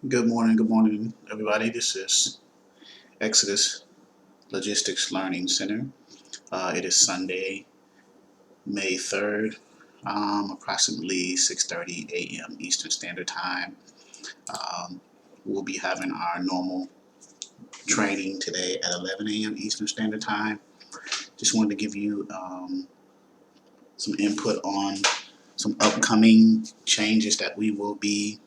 Good morning, everybody. This is Exodus Logistics Learning Center. It is Sunday, May 3rd, approximately 6:30 a.m. Eastern Standard Time. Um, we'll be having our normal training today at 11 a.m. Eastern Standard Time. Just wanted to give you some input on some upcoming changes that we will be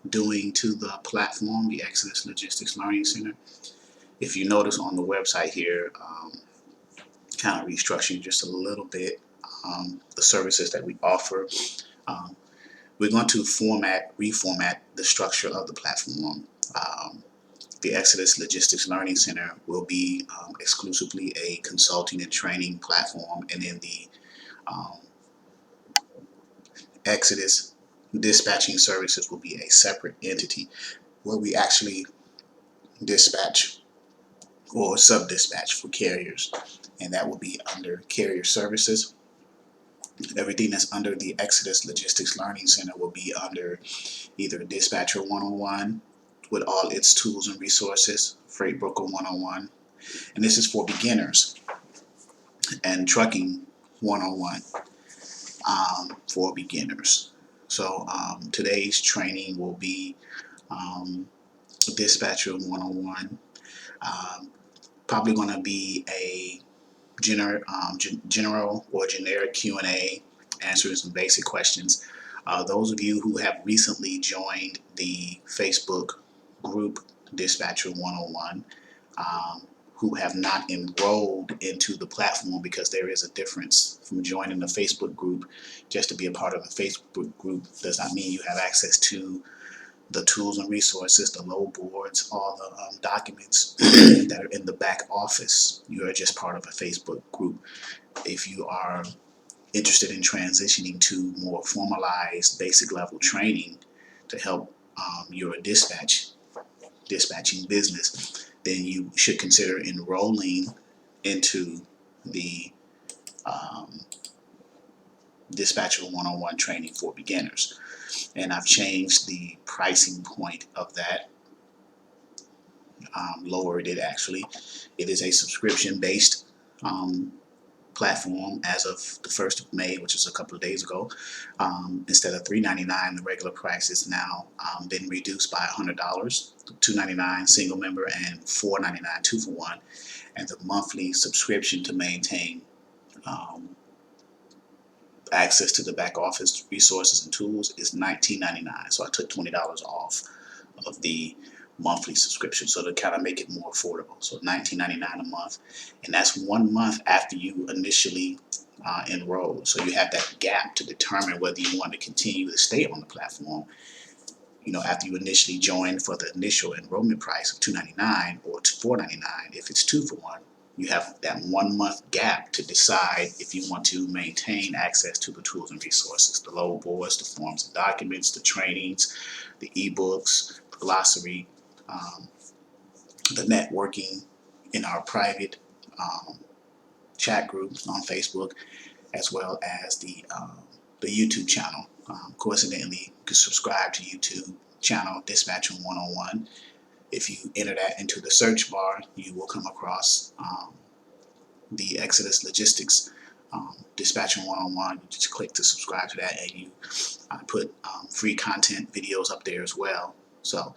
doing to the platform, the Exodus Logistics Learning Center. If you notice on the website here, kind of restructuring just a little bit the services that we offer. Um, we're going to reformat the structure of the platform. Um, the Exodus Logistics Learning Center will be exclusively a consulting and training platform, and then the um, Exodus dispatching services will be a separate entity where we actually dispatch or sub-dispatch for carriers, and that will be under carrier services. Everything that's under the Exodus Logistics Learning Center will be under either Dispatcher 101 with all its tools and resources, Freight Broker 101, and this is for beginners, and Trucking 101 for beginners. So today's training will be um, Dispatcher 101. Probably going to be a general or generic Q&A, answering some basic questions. Those of you who have recently joined the Facebook group Dispatcher 101, who have not enrolled into the platform, because there is a difference from joining the Facebook group. Just to be a part of the Facebook group does not mean you have access to the tools and resources, the load boards, all the documents that are in the back office. You are just part of a Facebook group. If you are interested in transitioning to more formalized basic level training to help your dispatching business, then you should consider enrolling into the um, Dispatcher 101 training for beginners. And I've changed the pricing point of that, lowered it actually. It is a subscription based platform as of the 1st of May, which is a couple of days ago. Instead of $3.99, the regular price has now been reduced by $100, $2.99 single member and $4.99 two for one. And the monthly subscription to maintain um, access to the back office resources and tools is $19.99. So I took $20 off of the monthly subscription, so to kind of make it more affordable. So $19.99 a month, and that's 1 month after you initially enroll. So you have that gap to determine whether you want to continue to stay on the platform. You know, after you initially join for the initial enrollment price of $2.99 or $4.99, if it's two for one, you have that 1 month gap to decide if you want to maintain access to the tools and resources, the load boards, the forms and documents, the trainings, the ebooks, the glossary, um, the networking in our private chat groups on Facebook, as well as the YouTube channel. Coincidentally, you can subscribe to YouTube channel Dispatcher 101. If you enter that into the search bar, you will come across the Exodus Logistics Dispatcher 101. You just click to subscribe to that, and you put free content videos up there as well. So,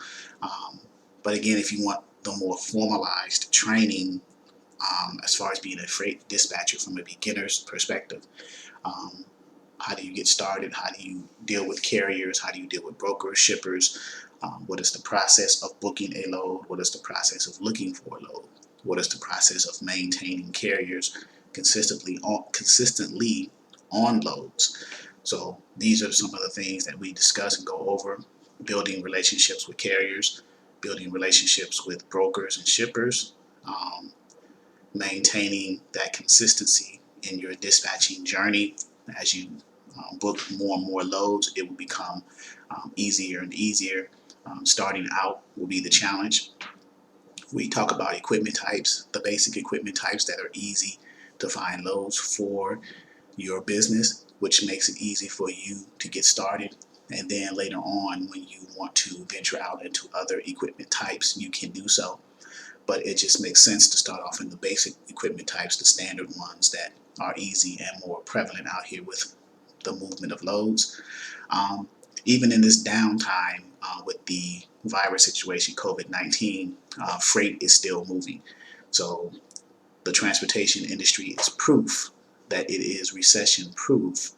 but again, if you want the more formalized training as far as being a freight dispatcher from a beginner's perspective, um, how do you get started? How do you deal with carriers? How do you deal with brokers, shippers? What is the process of booking a load? What is the process of looking for a load? What is the process of maintaining carriers consistently on loads? So these are some of the things that we discuss and go over: building relationships with carriers, building relationships with brokers and shippers, maintaining that consistency in your dispatching journey. As you book more and more loads, it will become easier and easier. Starting out will be the challenge. We talk about equipment types, the basic equipment types that are easy to find loads for your business, which makes it easy for you to get started. And then later on, when you want to venture out into other equipment types, you can do so. But it just makes sense to start off in the basic equipment types, the standard ones that are easy and more prevalent out here with the movement of loads. Um, Even in this downtime with the virus situation, COVID-19, freight is still moving. So the transportation industry is proof that it is recession proof,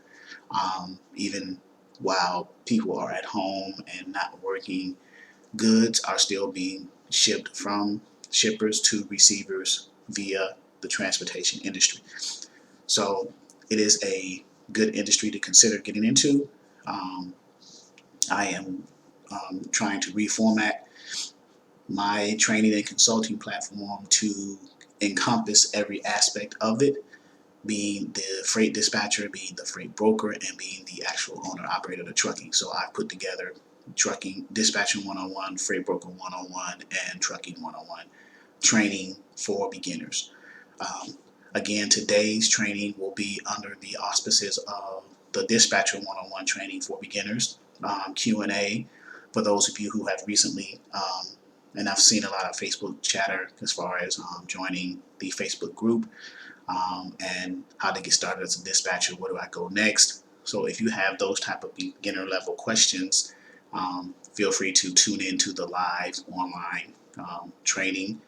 even while people are at home and not working. Goods are still being shipped from shippers to receivers via the transportation industry. So it is a good industry to consider getting into. Um, I am trying to reformat my training and consulting platform to encompass every aspect of it, being the freight dispatcher, being the freight broker, and being the actual owner operator of the trucking. So I put together trucking, dispatching 101, freight broker 101, and trucking 101 training for beginners. Um, Again, today's training will be under the auspices of the Dispatcher 101 training for beginners, Q&A for those of you who have recently, and I've seen a lot of Facebook chatter as far as joining the Facebook group, and how to get started as a dispatcher, where do I go next? So if you have those type of beginner level questions, feel free to tune into the live online training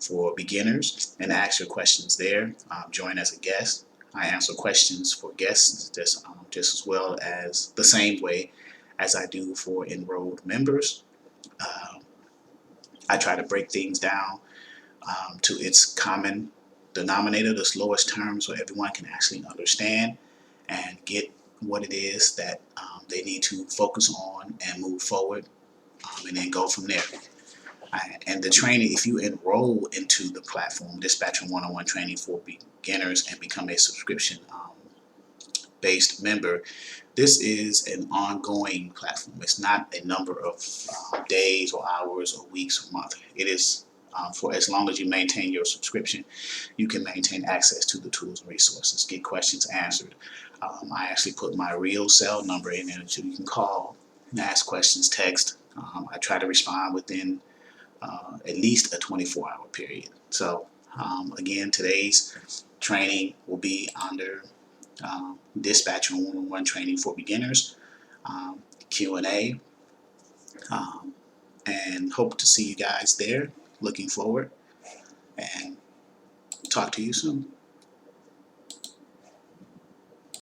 for beginners and ask your questions there. Join as a guest. I answer questions for guests just as well as the same way as I do for enrolled members. Um, I try to break things down to its common denominator, the slowest term, so everyone can actually understand and get what it is that they need to focus on and move forward, and then go from there. And the training, if you enroll into the platform, Dispatching 101 training for beginners, and become a subscription based member, this is an ongoing platform. It's not a number of days or hours or weeks or months. It is for as long as you maintain your subscription, you can maintain access to the tools and resources, get questions answered. I actually put my real cell number in there so you can call and ask questions, text. I try to respond within at least a 24-hour period. So again, today's training will be under Dispatcher 101 training for beginners, Q&A, um, and hope to see you guys there. Looking forward, and talk to you soon.